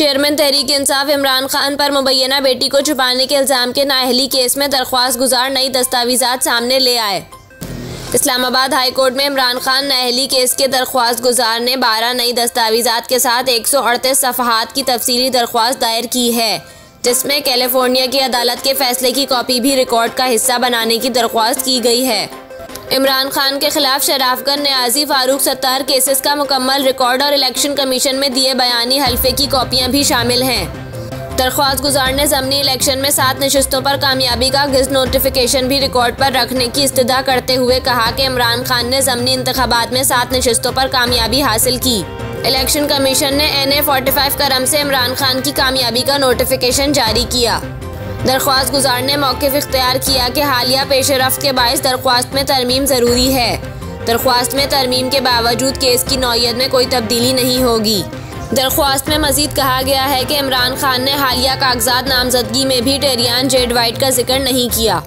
Chairman Tehreek Insaf Imran Khan पर मुबैना बेटी को छुपाने के इल्ज़ाम के नाअहली केस में दरख्वास्त गुजार नई दस्तावेज़ात सामने ले आए। इस्लामाबाद हाई कोर्ट में इमरान खान नाअहली केस के दरख्वास्त गुजार ने 12 नई दस्तावेज़ात के साथ 138 सफ़हात की तफसीली दरख्वास्त दायर की है, जिसमें कैलिफोर्निया की अदालत के फैसले की कॉपी भी रिकॉर्ड का हिस्सा बनाने की दरख्वास्त की गई है। इमरान खान के खिलाफ शराफत न्याजी फारूक सत्तार केसेस का मुकम्मल रिकॉर्ड और इलेक्शन कमीशन में दिए बयानी हल्फे की कॉपियां भी शामिल हैं। दरख्वास्त गुजार ने ज़मनी इलेक्शन में 7 नशिस्तों पर कामयाबी का गेज़्ट नोटिफिकेशन भी रिकॉर्ड पर रखने की इस्तदा करते हुए कहा कि इमरान खान ने ज़मनी इंतखाबात में 7 नशिस्तों पर कामयाबी हासिल की। इलेक्शन कमीशन ने NA 45 का रम से इमरान खान की कामयाबी का नोटिफिकेशन जारी किया। दरख्वास्त गुजार ने मौक़िफ़ इख्तियार किया कि हालिया पेशरफ्त के बाइस दरख्वास्त में तरमीम ज़रूरी है। दरख्वास्त में तरमीम के बावजूद केस की नौइयत में कोई तब्दीली नहीं होगी। दरख्वास्त में मज़ीद कहा गया है कि इमरान खान ने हालिया कागजात नामजदगी में भी टेरियान जेड वाइट का जिक्र नहीं किया।